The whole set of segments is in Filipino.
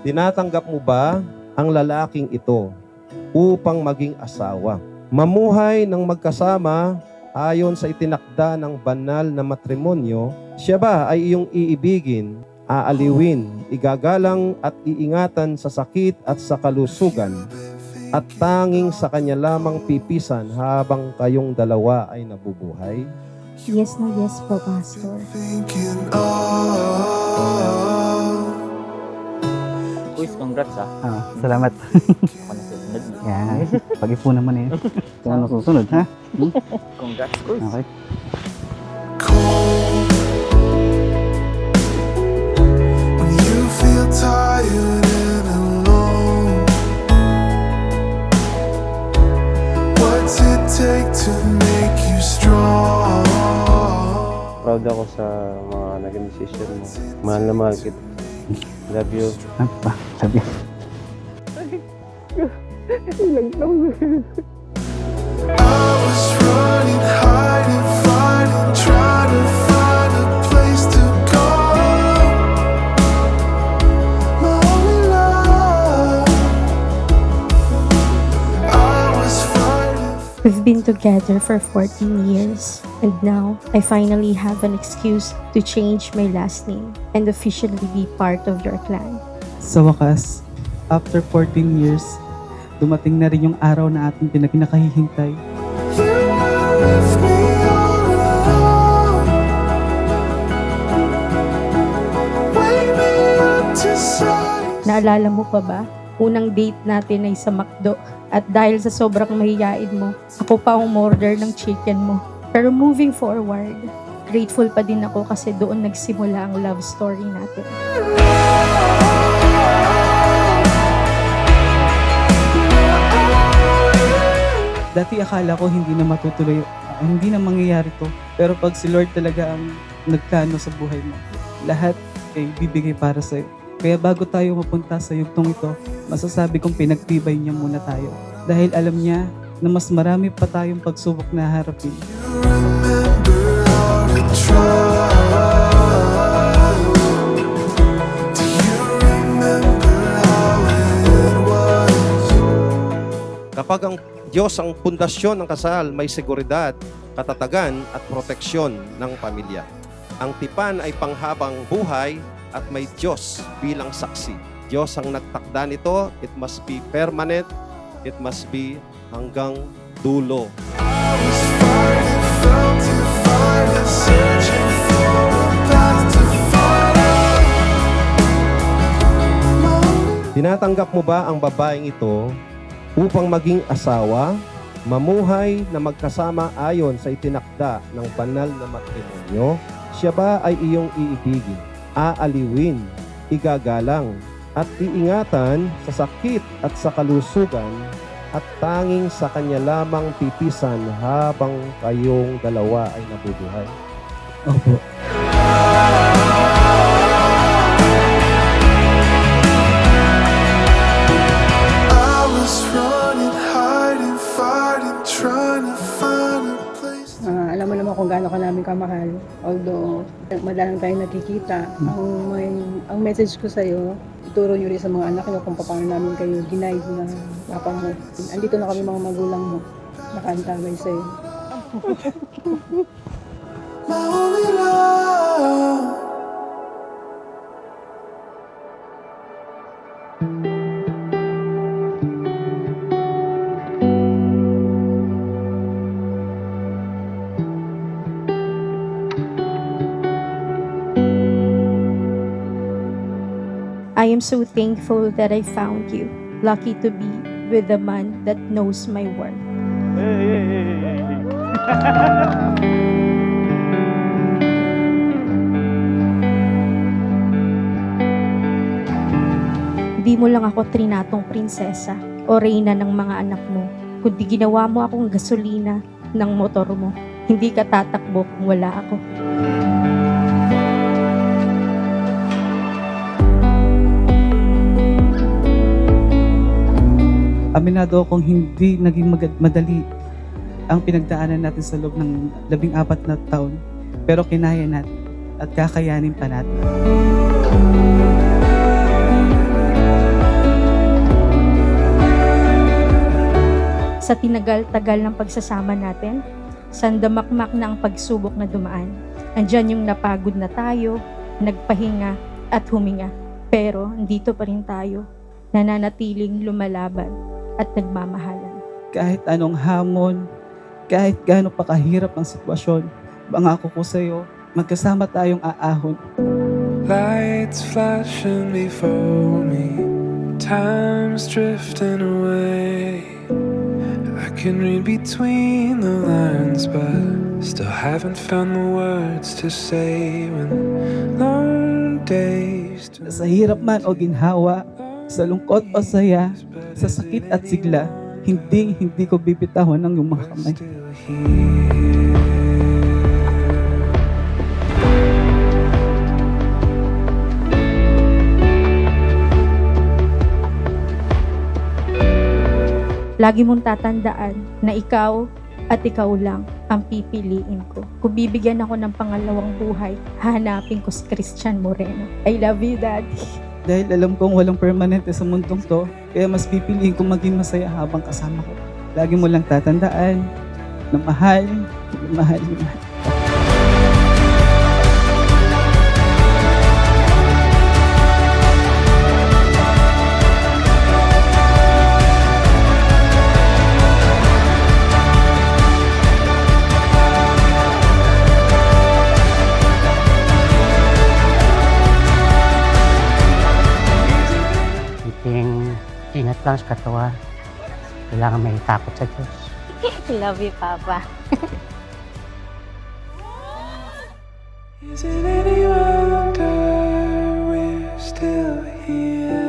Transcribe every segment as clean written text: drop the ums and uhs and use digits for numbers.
Tinatanggap mo ba ang lalaking ito upang maging asawa? Mamuhay ng magkasama ayon sa itinakda ng banal na matrimonyo, siya ba ay iyong iibigin, aaliwin, igagalang at iingatan sa sakit at sa kalusugan, at tanging sa kanya lamang pipisan habang kayong dalawa ay nabubuhay? Yes na yes po, Pastor. Thinking of Kuis, congrats Salamat. Ako na susunod. Yan. Pag-ipunan mo na yun. Kung ano susunod, ha? Congrats, Kuis. Okay. cold when you feel tired and alone. What's it take to make you strong? Proud ako sa mga naging decision mo. Mahal na mahal kita. Love you. Sabi. I was running, hiding, fighting, trying to find a place to go. My only love. I was fighting. We've been together for 14 years, and now I finally have an excuse to change my last name and officially be part of your clan. Sa wakas, after 14 years, dumating na rin yung araw na ating pinakahihintay. You left me all alone. Wake me up to silence. Naalala mo pa ba? Unang date natin ay sa McDo, at dahil sa sobrang mahiyain mo, ako pa ang umorder ng chicken mo. Pero moving forward, grateful pa din ako kasi doon nagsimula ang love story natin. Dati akala ko hindi na matutuloy, hindi na mangyayari to. Pero pag si Lord talaga ang nagplano sa buhay mo, lahat ay bibigay para sa'yo. Kaya bago tayo mapunta sa yugtong ito, masasabi kong pinagtibay niya muna tayo. Dahil alam niya na mas marami pa tayong pagsubok na harapin. Remember how to try. Do you remember how it was? Kapag ang Diyos ang pundasyon ng kasal, may seguridad, katatagan at proteksyon ng pamilya. Ang tipan ay panghabang buhay at may Diyos bilang saksi. Diyos ang nagtakda nito. It must be permanent. It must be hanggang dulo. I was fighting, felt it, fighting, searching for a path to follow. Tinatanggap mo ba ang babaeng ito upang maging asawa, mamuhay na magkasama ayon sa itinakda ng banal na matrimonyo? Siya ba ay iyong iibigin, aaliwin, igagalang, at iingatan sa sakit at sa kalusugan, at tanging sa kanya lamang pipisan habang kayong dalawa ay nabubuhay? Opo. I was running, hiding, fighting, trying to find a place. Alam mo naman kung gaano ka namin kamahal. Although, madalang tayo nakikita. Ang message ko sa'yo, ituro nyo rin sa mga anak nyo kung paano namin kayo ginaid na papa mo. Andito na kami mga magulang mo. Nakaantabay sa'yo. My only love. I am so thankful that I found you. Lucky to be with the man that knows my worth. Di mo lang ako trinatong prinsesa o reyna ng mga anak mo, kundi ginawa mo akong gasolina ng motor mo. Hindi ka tatakbo kung wala ako. Aminado akong hindi naging madali ang pinagdaanan natin sa loob ng 14 na taon. Pero kinaya natin at kakayanin pa natin. Sa tinagal-tagal ng pagsasama natin, sandamakmak na ang pagsubok na dumaan. Andyan yung napagod na tayo, nagpahinga at huminga. Pero andito pa rin tayo, nananatiling lumalaban at nagmamahalan. Kahit anong hamon, kahit gaano pa kahirap ang sitwasyon, pangako ko sa'yo, magkasama tayong aahon. Lights flashing before me, time's drifting away. I can read between the lines, but still haven't found the words to say when long days Sa hirap man o ginhawa, sa lungkot o saya, sa sakit at sigla, hindi ko bibitawan ng iyong mga kamay. still here. Lagi mong tatandaan na ikaw at ikaw lang ang pipiliin ko. Kung bibigyan ako ng pangalawang buhay, hahanapin ko si Christian Moreno. I love you, Daddy. Dahil alam kong walang permanente sa mundong to, kaya mas pipiliin kong maging masaya habang kasama ko. Lagi mo lang tatandaan na mahal. Ingat lang sa katawa. Kailangan may takot sa Diyos. Love you, Papa. Is it any wonder we're still here?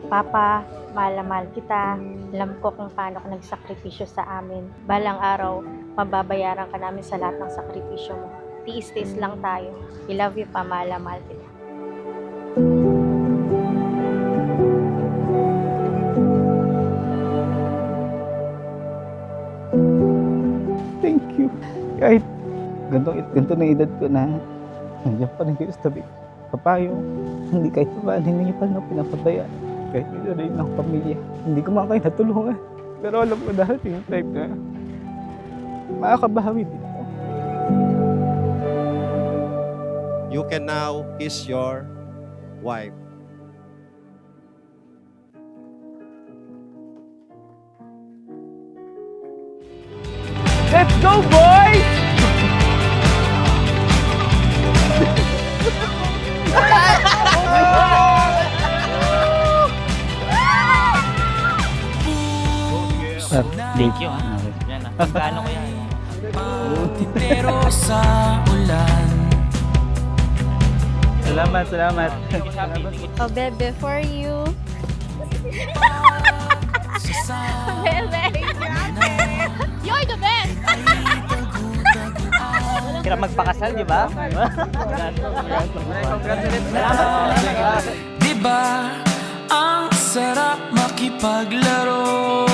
Papa, mahal na mahal kita. Alam ko kung paano ka nagsakripisyo sa amin. Balang araw, mababayaran ka namin sa lahat ng sakripisyo mo. Tiis-tiis lang tayo. I love you pa, mahal na mahal kita. Thank you. Kahit ganito na edad ko na, nandiyan pa rin kayo sa tabi. Papayo, hindi kahit pa hindi niyo pa rin ako pinapabayaan. Kahit medyo rin ng pamilya. Hindi ko man kayo natulungan. Pero alam ko darating yung time na makakabawi din ako. You can now kiss your wife. Let's go, boys! Thank you, ha? Yan, ha? Pagkano ko yan? Pero sa ulan. Salamat. Thank you, Shopee. Thank you. Oh, bebe, for you. Bebe, you're the best! Hirap magpakasal, di ba? Diba ang sarap makipaglaro?